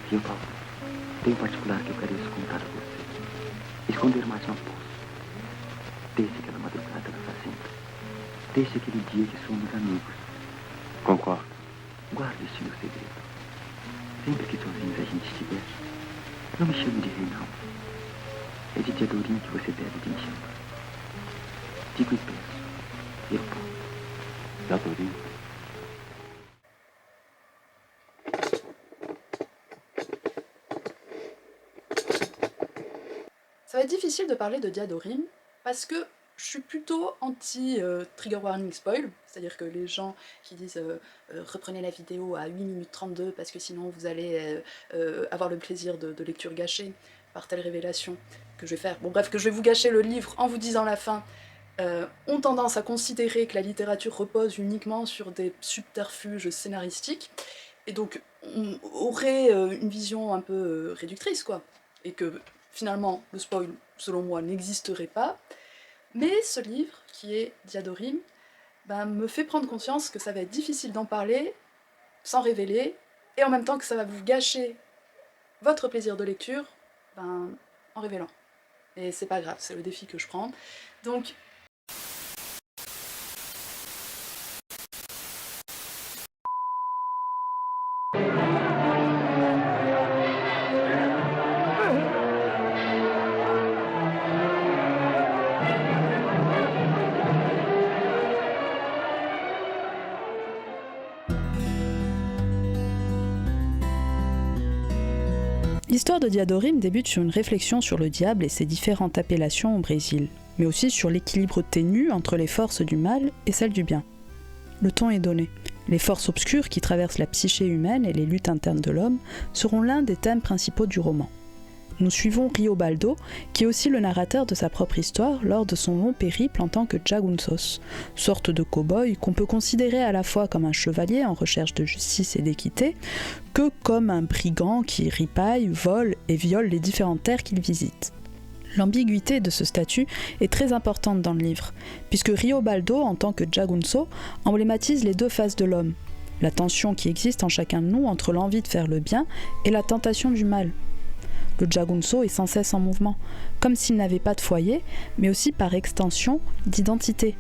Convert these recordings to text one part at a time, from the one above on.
Viu, Paulo? Tem um particular que eu quero contar a você. Esconder mais não posso. Desde aquela madrugada na fazenda. Desde aquele dia que somos amigos. Concordo. Guarde este meu segredo. Sempre que sozinhos a gente estiver, não me chame de Reinaldo. É de Diadorim que você deve de me chamar. Digo e peço. Leopoldo. Diadorim. Ça va être difficile de parler de Diadorim parce que je suis plutôt anti-trigger warning spoil, c'est-à-dire que les gens qui disent reprenez la vidéo à 8 minutes 32 parce que sinon vous allez avoir le plaisir de lecture gâchée par telle révélation que je vais faire, bon bref, que je vais vous gâcher le livre en vous disant la fin, ont tendance à considérer que la littérature repose uniquement sur des subterfuges scénaristiques, et donc on aurait une vision un peu réductrice, quoi, et que finalement le spoil, selon moi, n'existerait pas. Mais ce livre, qui est Diadorim, me fait prendre conscience que ça va être difficile d'en parler sans révéler, et en même temps que ça va vous gâcher votre plaisir de lecture, en révélant. Et c'est pas grave, c'est le défi que je prends. Donc, l'histoire de Diadorim débute sur une réflexion sur le diable et ses différentes appellations au Brésil, mais aussi sur l'équilibre ténu entre les forces du mal et celles du bien. Le ton est donné. Les forces obscures qui traversent la psyché humaine et les luttes internes de l'homme seront l'un des thèmes principaux du roman. Nous suivons Riobaldo, qui est aussi le narrateur de sa propre histoire lors de son long périple en tant que Jagunços, sorte de cow-boy qu'on peut considérer à la fois comme un chevalier en recherche de justice et d'équité, que comme un brigand qui ripaille, vole et viole les différentes terres qu'il visite. L'ambiguïté de ce statut est très importante dans le livre, puisque Riobaldo, en tant que Jagunço, emblématise les deux faces de l'homme, la tension qui existe en chacun de nous entre l'envie de faire le bien et la tentation du mal. Le Jagunço est sans cesse en mouvement, comme s'il n'avait pas de foyer, mais aussi par extension d'identité.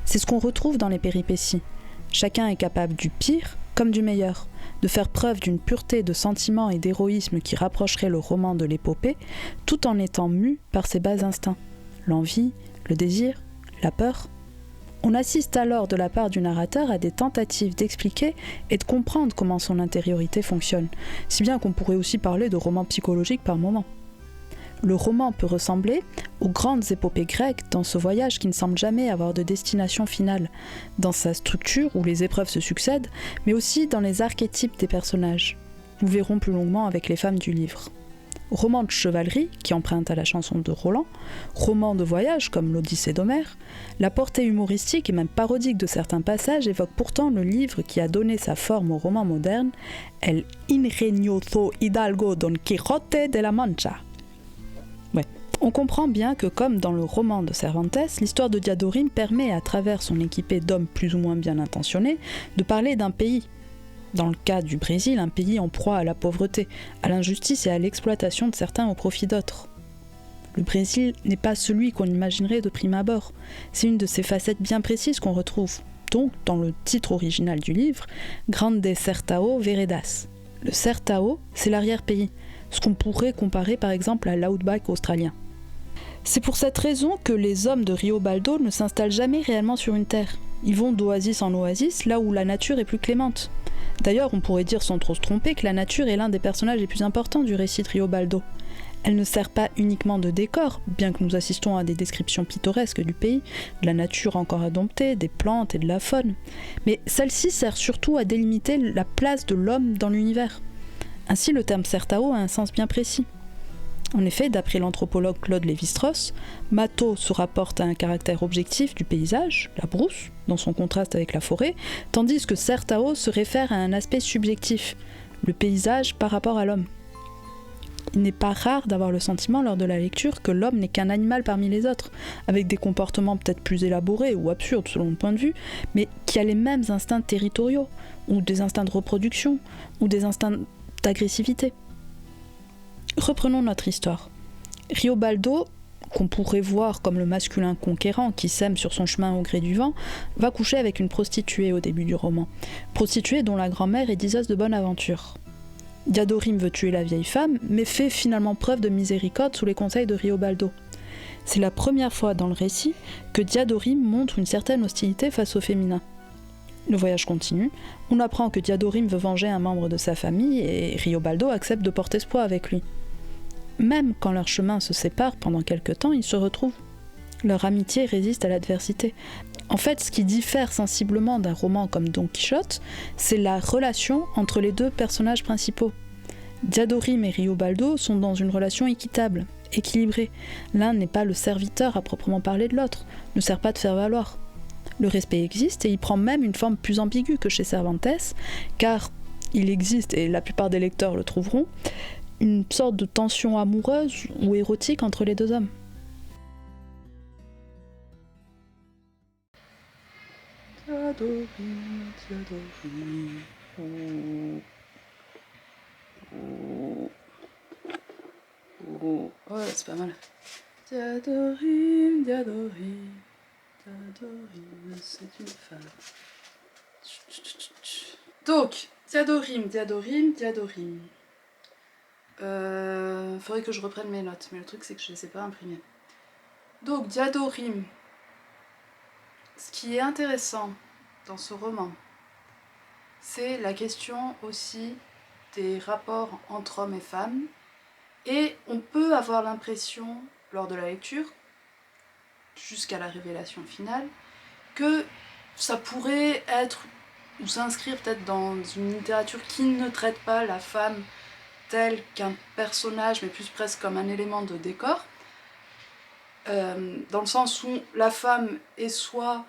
C'est ce qu'on retrouve dans les péripéties. Chacun est capable du pire comme du meilleur, de faire preuve d'une pureté de sentiment et d'héroïsme qui rapprocherait le roman de l'épopée, tout en étant mu par ses bas instincts, l'envie, le désir, la peur. On assiste alors de la part du narrateur à des tentatives d'expliquer et de comprendre comment son intériorité fonctionne, si bien qu'on pourrait aussi parler de roman psychologique par moment. Le roman peut ressembler aux grandes épopées grecques dans ce voyage qui ne semble jamais avoir de destination finale, dans sa structure où les épreuves se succèdent, mais aussi dans les archétypes des personnages. Nous verrons plus longuement avec les femmes du livre. Roman de chevalerie, qui emprunte à la chanson de Roland, roman de voyage comme l'Odyssée d'Homère, la portée humoristique et même parodique de certains passages évoque pourtant le livre qui a donné sa forme au roman moderne, El ingenioso hidalgo Don Quijote de la Mancha. Ouais. On comprend bien que, comme dans le roman de Cervantes, l'histoire de Diadorim permet, à travers son équipée d'hommes plus ou moins bien intentionnés, de parler d'un pays. Dans le cas du Brésil, un pays en proie à la pauvreté, à l'injustice et à l'exploitation de certains au profit d'autres. Le Brésil n'est pas celui qu'on imaginerait de prime abord. C'est une de ces facettes bien précises qu'on retrouve, donc dans le titre original du livre, Grande Sertão Veredas. Le Sertão, c'est l'arrière-pays, ce qu'on pourrait comparer par exemple à l'outback australien. C'est pour cette raison que les hommes de Riobaldo ne s'installent jamais réellement sur une terre. Ils vont d'oasis en oasis, là où la nature est plus clémente. D'ailleurs, on pourrait dire sans trop se tromper que la nature est l'un des personnages les plus importants du récit de Riobaldo. Elle ne sert pas uniquement de décor, bien que nous assistons à des descriptions pittoresques du pays, de la nature encore indomptée, des plantes et de la faune. Mais celle-ci sert surtout à délimiter la place de l'homme dans l'univers. Ainsi, le terme Sertão a un sens bien précis. En effet, d'après l'anthropologue Claude Lévi-Strauss, Mato se rapporte à un caractère objectif du paysage, la brousse, dans son contraste avec la forêt, tandis que Sertão se réfère à un aspect subjectif, le paysage par rapport à l'homme. Il n'est pas rare d'avoir le sentiment lors de la lecture que l'homme n'est qu'un animal parmi les autres, avec des comportements peut-être plus élaborés ou absurdes selon le point de vue, mais qui a les mêmes instincts territoriaux, ou des instincts de reproduction, ou des instincts d'agressivité. Reprenons notre histoire. Riobaldo, qu'on pourrait voir comme le masculin conquérant qui sème sur son chemin au gré du vent, va coucher avec une prostituée au début du roman. Prostituée dont la grand-mère est diseuse de bonne aventure. Diadorim veut tuer la vieille femme, mais fait finalement preuve de miséricorde sous les conseils de Riobaldo. C'est la première fois dans le récit que Diadorim montre une certaine hostilité face au féminin. Le voyage continue, on apprend que Diadorim veut venger un membre de sa famille et Riobaldo accepte de porter ce poids avec lui. Même quand leurs chemins se séparent pendant quelque temps, ils se retrouvent. Leur amitié résiste à l'adversité. En fait, ce qui diffère sensiblement d'un roman comme Don Quichotte, c'est la relation entre les deux personnages principaux. Diadorim et Riobaldo sont dans une relation équitable, équilibrée. L'un n'est pas le serviteur à proprement parler de l'autre, ne sert pas de faire valoir. Le respect existe et il prend même une forme plus ambiguë que chez Cervantes, car il existe, et la plupart des lecteurs le trouveront, une sorte de tension amoureuse ou érotique entre les deux hommes. Diadorim, Diadorim, oh. Oh. Oh. Oh, c'est pas mal. Diadorim, Diadorim, Diadorim, c'est une femme. Donc, Diadorim, Diadorim, Diadorim. Faudrait que je reprenne mes notes, mais le truc c'est que je les ai pas imprimées. Donc, Diadorim. Ce qui est intéressant dans ce roman, c'est la question aussi des rapports entre hommes et femmes. Et on peut avoir l'impression, lors de la lecture, jusqu'à la révélation finale, que ça pourrait être, ou s'inscrire peut-être dans une littérature qui ne traite pas la femme telle qu'un personnage, mais plus presque comme un élément de décor, dans le sens où la femme est soit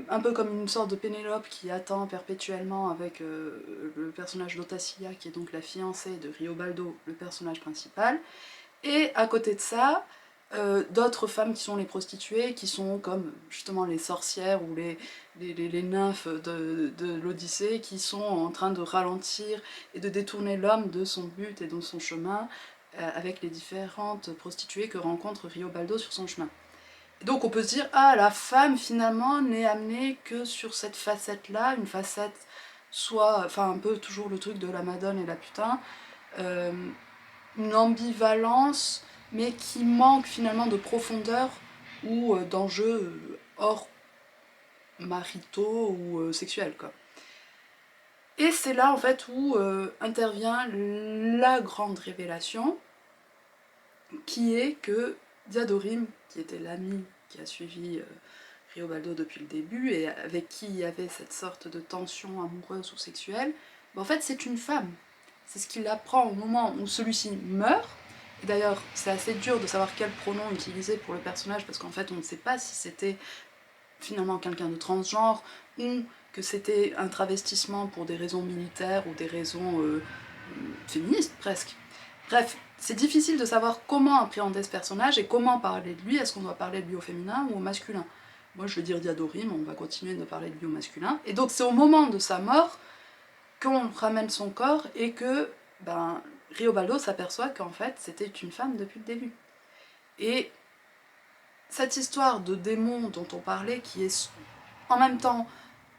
un peu comme une sorte de Pénélope qui attend perpétuellement avec le personnage d'Otacia, qui est donc la fiancée de Riobaldo, le personnage principal, et à côté de ça, d'autres femmes qui sont les prostituées, qui sont comme justement les sorcières ou les nymphes de l'Odyssée, qui sont en train de ralentir et de détourner l'homme de son but et de son chemin, avec les différentes prostituées que rencontre Riobaldo sur son chemin. Et donc on peut se dire, ah, la femme finalement n'est amenée que sur cette facette-là, une facette soit, enfin un peu toujours le truc de la Madone et la putain, une ambivalence, mais qui manque finalement de profondeur ou d'enjeux hors maritaux ou sexuels, quoi. Et c'est là en fait où intervient la grande révélation, qui est que Diadorim, qui était l'ami qui a suivi Riobaldo depuis le début et avec qui il y avait cette sorte de tension amoureuse ou sexuelle, ben en fait c'est une femme. C'est ce qu'il apprend au moment où celui-ci meurt. Et d'ailleurs, c'est assez dur de savoir quel pronom utiliser pour le personnage, parce qu'en fait on ne sait pas si c'était finalement quelqu'un de transgenre ou que c'était un travestissement pour des raisons militaires ou des raisons féministes presque. Bref, c'est difficile de savoir comment appréhender ce personnage et comment parler de lui. Est-ce qu'on doit parler de lui au féminin ou au masculin? Moi je vais dire Diadorim, on va continuer de parler de lui au masculin. Et donc c'est au moment de sa mort qu'on ramène son corps et que Riobaldo s'aperçoit qu'en fait c'était une femme depuis le début. Et cette histoire de démon dont on parlait, qui est en même temps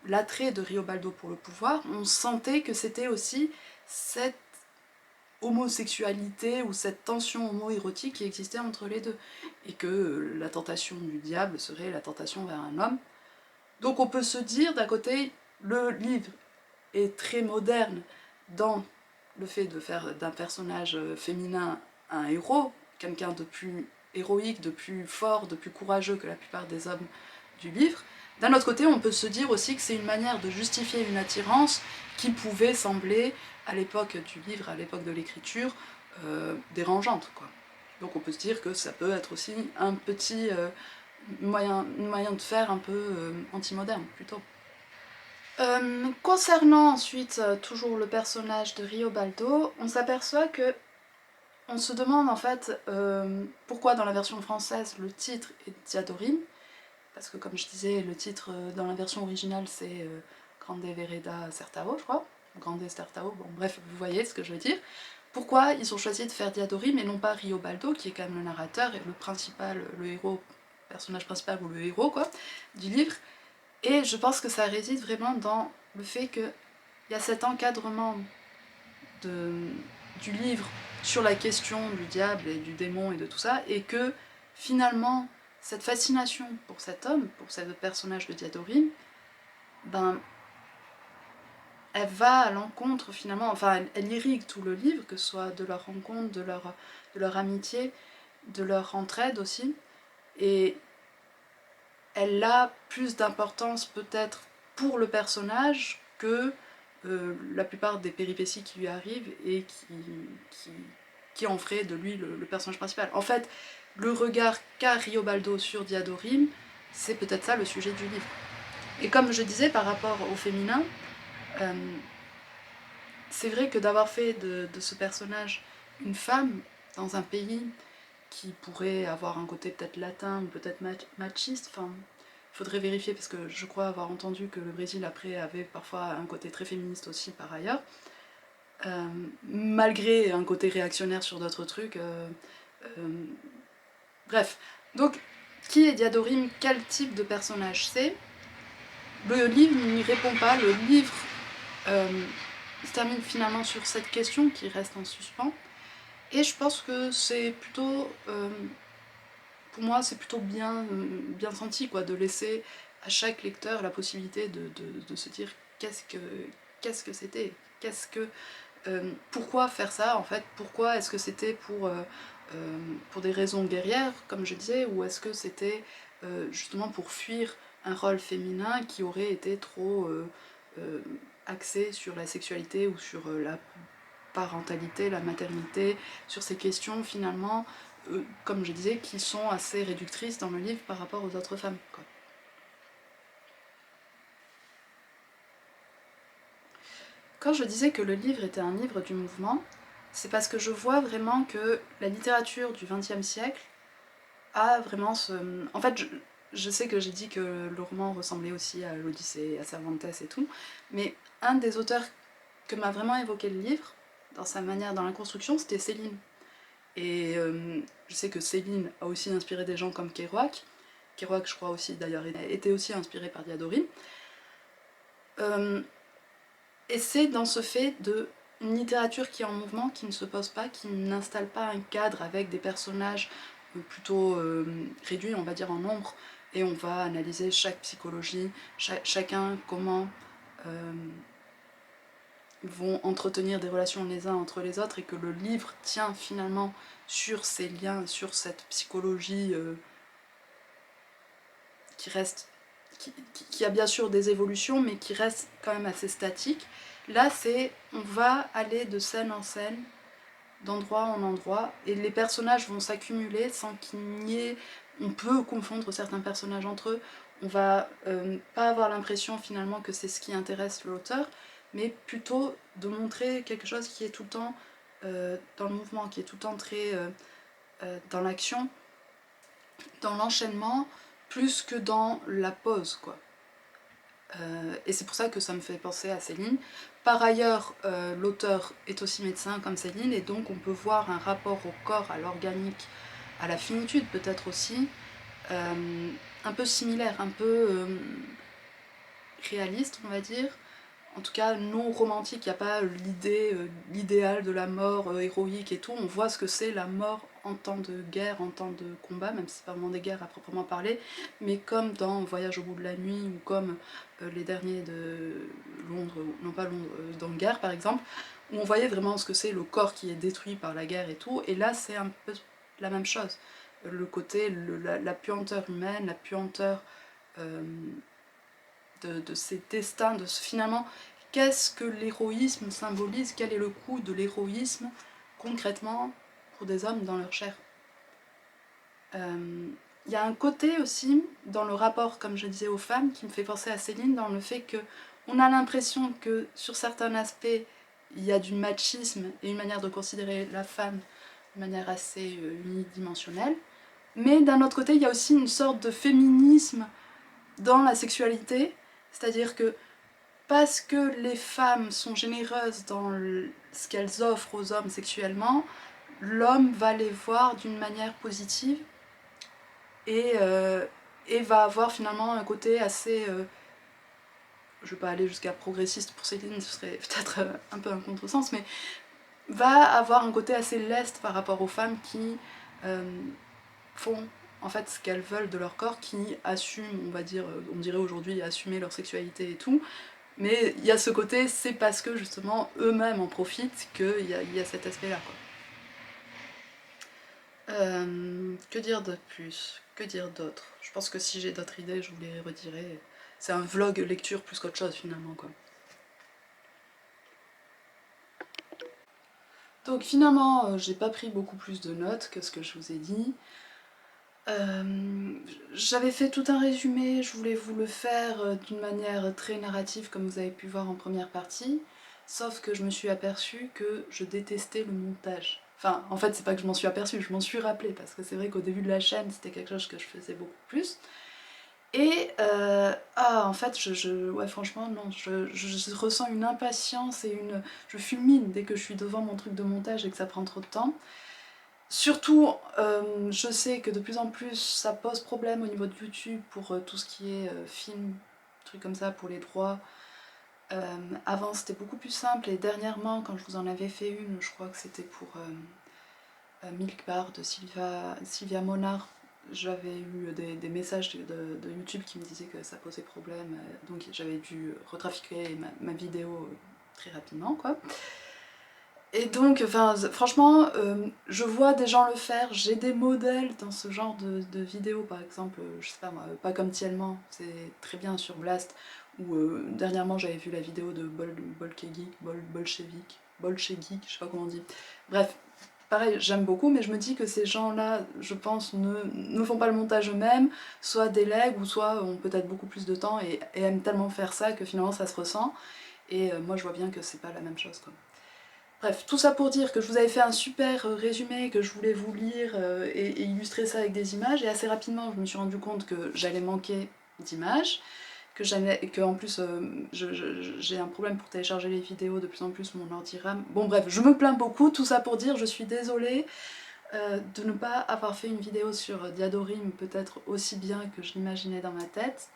l'attrait de Riobaldo pour le pouvoir, on sentait que c'était aussi cette homosexualité ou cette tension homo-érotique qui existait entre les deux, et que la tentation du diable serait la tentation vers un homme. Donc on peut se dire, d'un côté, le livre est très moderne dans le fait de faire d'un personnage féminin un héros, quelqu'un de plus héroïque, de plus fort, de plus courageux que la plupart des hommes du livre. D'un autre côté, on peut se dire aussi que c'est une manière de justifier une attirance qui pouvait sembler, à l'époque du livre, à l'époque de l'écriture, dérangeante, quoi. Donc on peut se dire que ça peut être aussi un petit moyen de faire un peu anti-moderne, plutôt. Concernant ensuite toujours le personnage de Riobaldo, on s'aperçoit que on se demande en fait pourquoi dans la version française le titre est Diadorim, parce que comme je disais, le titre dans la version originale c'est Grande Vereda Certao, je crois, Grande Certao, bon bref, vous voyez ce que je veux dire. pourquoi ils ont choisi de faire Diadorim et non pas Riobaldo, qui est quand même le narrateur et le principal, le héros, personnage principal ou le héros quoi, du livre. Et je pense que ça réside vraiment dans le fait qu'il y a cet encadrement du livre sur la question du diable et du démon et de tout ça, et que finalement, cette fascination pour cet homme, pour ce personnage de Diadorim, ben, elle va à l'encontre finalement, enfin elle irrigue tout le livre, que ce soit de leur rencontre, de leur amitié, de leur entraide aussi, et elle a plus d'importance peut-être pour le personnage que la plupart des péripéties qui lui arrivent et qui en ferait de lui le personnage principal. En fait, le regard qu'a Riobaldo sur Diadorim, c'est peut-être ça le sujet du livre. Et comme je disais par rapport au féminin, c'est vrai que d'avoir fait de ce personnage une femme dans un pays qui pourrait avoir un côté peut-être latin ou peut-être machiste, enfin, il faudrait vérifier parce que je crois avoir entendu que le Brésil après avait parfois un côté très féministe aussi par ailleurs, malgré un côté réactionnaire sur d'autres trucs. Bref, donc qui est Diadorim, quel type de personnage c'est? Le livre n'y répond pas, le livre se termine finalement sur cette question qui reste en suspens, et je pense que c'est plutôt, pour moi c'est plutôt bien senti quoi, de laisser à chaque lecteur la possibilité de se dire qu'est-ce que c'était, pourquoi faire ça en fait, pourquoi est-ce que c'était pour des raisons guerrières comme je disais, ou est-ce que c'était justement pour fuir un rôle féminin qui aurait été trop axé sur la sexualité ou sur la parentalité, la maternité, sur ces questions finalement, comme je disais, qui sont assez réductrices dans le livre par rapport aux autres femmes, quoi. Quand je disais que le livre était un livre du mouvement, c'est parce que je vois vraiment que la littérature du XXe siècle a vraiment ce... En fait, je sais que j'ai dit que le roman ressemblait aussi à l'Odyssée, à Cervantes et tout, mais un des auteurs que m'a vraiment évoqué le livre, dans sa manière, dans la construction, c'était Céline. Et je sais que Céline a aussi inspiré des gens comme Kerouac. Kerouac, je crois aussi, d'ailleurs, était aussi inspiré par Diadorim. Et c'est dans ce fait d'une littérature qui est en mouvement, qui ne se pose pas, qui n'installe pas un cadre avec des personnages plutôt réduits, on va dire, en nombre, et on va analyser chaque psychologie, chacun comment vont entretenir des relations les uns entre les autres, et que le livre tient finalement sur ces liens, sur cette psychologie qui reste, qui a bien sûr des évolutions, mais qui reste quand même assez statique. Là, on va aller de scène en scène, d'endroit en endroit, et les personnages vont s'accumuler sans qu'il n'y ait... On peut confondre certains personnages entre eux, on va pas avoir l'impression finalement que c'est ce qui intéresse l'auteur, mais plutôt de montrer quelque chose qui est tout le temps dans le mouvement, qui est tout le temps très dans l'action, dans l'enchaînement, plus que dans la pause, quoi. Et c'est pour ça que ça me fait penser à Céline. Par ailleurs, l'auteur est aussi médecin comme Céline, et donc on peut voir un rapport au corps, à l'organique, à la finitude peut-être aussi, un peu similaire, un peu réaliste on va dire, en tout cas non romantique. Il n'y a pas l'idéal de la mort héroïque et tout, on voit ce que c'est la mort en temps de guerre, en temps de combat, même si c'est pas vraiment des guerres à proprement parler, mais comme dans Voyage au bout de la nuit, ou comme les derniers de Londres, non pas Londres, d'Angers par exemple, où on voyait vraiment ce que c'est le corps qui est détruit par la guerre et tout, et là c'est un peu la même chose, le côté, la puanteur humaine, la puanteur de ces destins, finalement, qu'est-ce que l'héroïsme symbolise, quel est le coût de l'héroïsme concrètement pour des hommes dans leur chair. Il y a un côté aussi dans le rapport, comme je disais, aux femmes, qui me fait penser à Céline, dans le fait que on a l'impression que sur certains aspects il y a du machisme et une manière de considérer la femme de manière assez unidimensionnelle, mais d'un autre côté il y a aussi une sorte de féminisme dans la sexualité, c'est-à-dire que parce que les femmes sont généreuses dans ce qu'elles offrent aux hommes sexuellement, l'homme va les voir d'une manière positive et va avoir finalement un côté assez... je vais pas aller jusqu'à progressiste pour Céline, ce serait peut-être un peu un contresens, mais va avoir un côté assez leste par rapport aux femmes qui font en fait ce qu'elles veulent de leur corps, qui assument, on va dire, on dirait aujourd'hui assumer leur sexualité et tout, mais il y a ce côté, c'est parce que justement eux-mêmes en profitent qu'il y a cet aspect-là, quoi. Que dire de plus? Que dire d'autre? Je pense que si j'ai d'autres idées, je vous les redirai. C'est un vlog lecture plus qu'autre chose finalement, quoi. Donc finalement, j'ai pas pris beaucoup plus de notes que ce que je vous ai dit. J'avais fait tout un résumé, je voulais vous le faire d'une manière très narrative comme vous avez pu voir en première partie, sauf que je me suis aperçue que je détestais le montage. Enfin, en fait, c'est pas que je m'en suis aperçue, je m'en suis rappelée, parce que c'est vrai qu'au début de la chaîne, c'était quelque chose que je faisais beaucoup plus. Et en fait, ouais, franchement, non, je ressens une impatience et je fulmine dès que je suis devant mon truc de montage et que ça prend trop de temps. Surtout, je sais que de plus en plus, ça pose problème au niveau de YouTube pour tout ce qui est film, trucs comme ça, pour les droits. Avant, c'était beaucoup plus simple, et dernièrement, quand je vous en avais fait une, je crois que c'était pour Milk Bar de Sylvia Monard, j'avais eu des messages de YouTube qui me disaient que ça posait problème, donc j'avais dû retrafiquer ma vidéo très rapidement, quoi. Et donc, enfin, franchement, je vois des gens le faire, j'ai des modèles dans ce genre de vidéos, par exemple, je sais pas moi, Pas comme Tielman, c'est très bien sur Blast, ou dernièrement j'avais vu la vidéo de Bolchevique, je sais pas comment on dit. Bref, pareil, j'aime beaucoup, mais je me dis que ces gens-là, je pense, ne font pas le montage eux-mêmes, soit délèguent, ou soit ont peut-être beaucoup plus de temps et aiment tellement faire ça que finalement ça se ressent, et moi je vois bien que c'est pas la même chose, quoi. Bref, tout ça pour dire que je vous avais fait un super résumé, que je voulais vous lire et illustrer ça avec des images, et assez rapidement je me suis rendu compte que j'allais manquer d'images, que en plus j'ai un problème pour télécharger les vidéos, de plus en plus mon ordi RAM. Bon bref, je me plains beaucoup, tout ça pour dire je suis désolée de ne pas avoir fait une vidéo sur Diadorim peut-être aussi bien que je l'imaginais dans ma tête.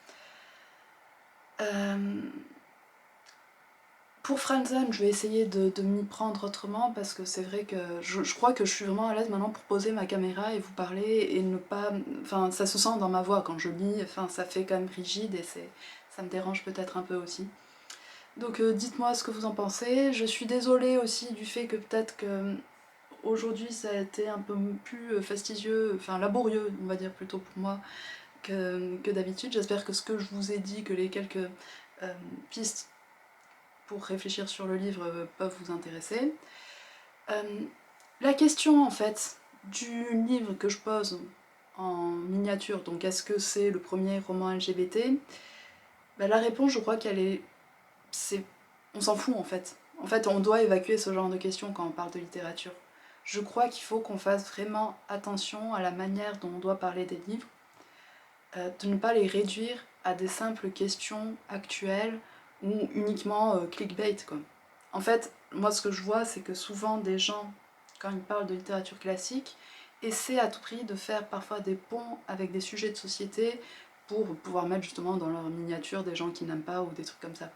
Pour Franzen, je vais essayer de m'y prendre autrement, parce que c'est vrai que je crois que je suis vraiment à l'aise maintenant pour poser ma caméra et vous parler et ne pas... Enfin, ça se sent dans ma voix quand je lis, enfin ça fait quand même rigide et ça me dérange peut-être un peu aussi. Donc dites-moi ce que vous en pensez. Je suis désolée aussi du fait que peut-être que aujourd'hui ça a été un peu plus fastidieux, enfin laborieux on va dire plutôt pour moi que d'habitude. J'espère que ce que je vous ai dit, que les quelques pistes pour réfléchir sur le livre peuvent vous intéresser. La question en fait du livre que je pose en miniature, donc est-ce que c'est le premier roman LGBT, la réponse je crois qu'elle est... on s'en fout en fait. En fait on doit évacuer ce genre de questions quand on parle de littérature. Je crois qu'il faut qu'on fasse vraiment attention à la manière dont on doit parler des livres, de ne pas les réduire à des simples questions actuelles ou uniquement clickbait, quoi. En fait, moi ce que je vois, c'est que souvent des gens, quand ils parlent de littérature classique, essaient à tout prix de faire parfois des ponts avec des sujets de société pour pouvoir mettre justement dans leur miniature des gens qui n'aiment pas ou des trucs comme ça.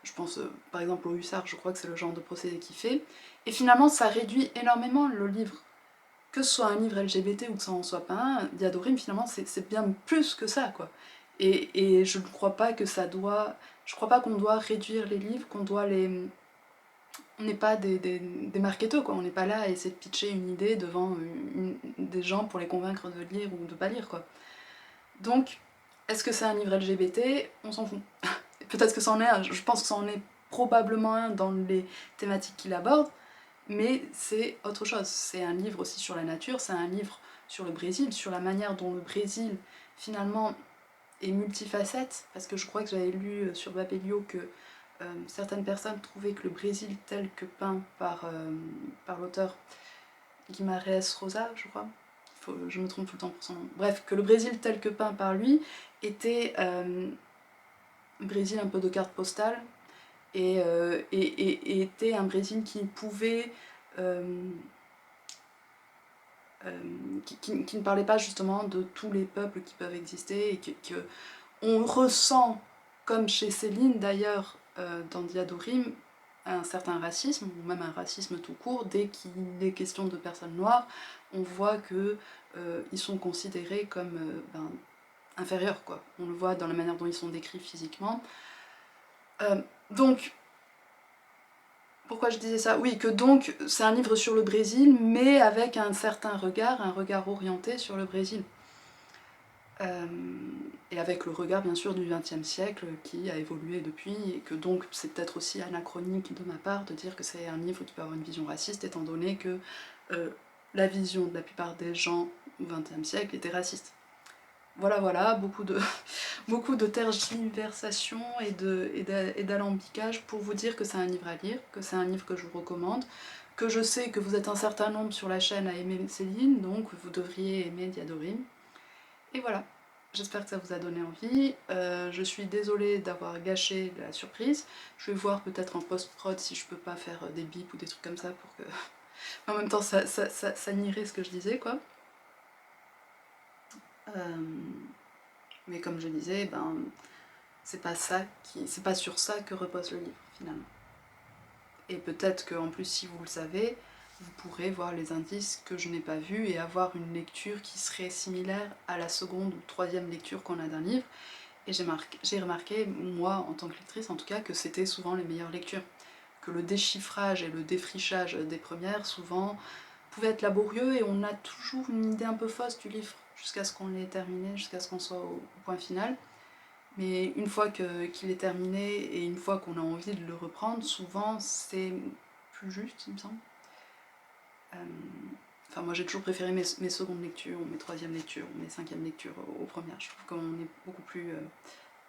Je pense par exemple au Hussard, je crois que c'est le genre de procédé qu'il fait. Et finalement, ça réduit énormément le livre. Que ce soit un livre LGBT ou que ça en soit pas un, Diadorim finalement c'est bien plus que ça, quoi. Et je ne crois pas que ça doit... Je crois pas qu'on doit réduire les livres, qu'on doit les... On n'est pas des marketeurs, quoi. On n'est pas là à essayer de pitcher une idée devant des gens pour les convaincre de lire ou de pas lire, quoi. Donc, est-ce que c'est un livre LGBT? On s'en fout. Peut-être que ça en est un, je pense que ça en est probablement un dans les thématiques qu'il aborde, mais c'est autre chose. C'est un livre aussi sur la nature, c'est un livre sur le Brésil, sur la manière dont le Brésil, finalement, est multifacette, parce que je crois que j'avais lu sur Babelio que certaines personnes trouvaient que le Brésil tel que peint par l'auteur Guimarães Rosa, je crois, je me trompe tout le temps pour son nom, bref, que le Brésil tel que peint par lui était un Brésil un peu de carte postale, et était un Brésil qui pouvait... qui ne parlait pas justement de tous les peuples qui peuvent exister et que on ressent, comme chez Céline d'ailleurs, dans Diadorim, un certain racisme, ou même un racisme tout court. Dès qu'il est question de personnes noires, on voit que ils sont considérés comme inférieurs, quoi. On le voit dans la manière dont ils sont décrits physiquement. Donc, pourquoi je disais ça? Oui, que donc c'est un livre sur le Brésil, mais avec un certain regard, un regard orienté sur le Brésil. Et avec le regard bien sûr du XXe siècle qui a évolué depuis, et que donc c'est peut-être aussi anachronique de ma part de dire que c'est un livre qui peut avoir une vision raciste, étant donné que la vision de la plupart des gens au XXe siècle était raciste. Voilà, beaucoup de tergiversations et d'alembicage pour vous dire que c'est un livre à lire, que c'est un livre que je vous recommande, que je sais que vous êtes un certain nombre sur la chaîne à aimer Céline, donc vous devriez aimer Diadorim. Et voilà, j'espère que ça vous a donné envie. Je suis désolée d'avoir gâché la surprise. Je vais voir peut-être en post-prod si je peux pas faire des bips ou des trucs comme ça pour que... en même temps, ça nierait ce que je disais, quoi. Mais comme je disais, c'est pas sur ça que repose le livre, finalement. Et peut-être qu'en plus, si vous le savez, vous pourrez voir les indices que je n'ai pas vus et avoir une lecture qui serait similaire à la seconde ou troisième lecture qu'on a d'un livre. Et j'ai remarqué, moi en tant que lectrice en tout cas, que c'était souvent les meilleures lectures. Que le déchiffrage et le défrichage des premières, souvent, pouvaient être laborieux et on a toujours une idée un peu fausse du livre jusqu'à ce qu'on l'ait terminé, jusqu'à ce qu'on soit au point final. Mais une fois qu'il est terminé et une fois qu'on a envie de le reprendre, souvent c'est plus juste, il me semble. Enfin, moi j'ai toujours préféré mes secondes lectures, mes troisièmes lectures, mes cinquièmes lectures aux premières. Je trouve qu'on est beaucoup plus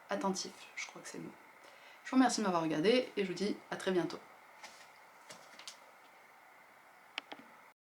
attentif, je crois que c'est le mot. Je vous remercie de m'avoir regardé et je vous dis à très bientôt.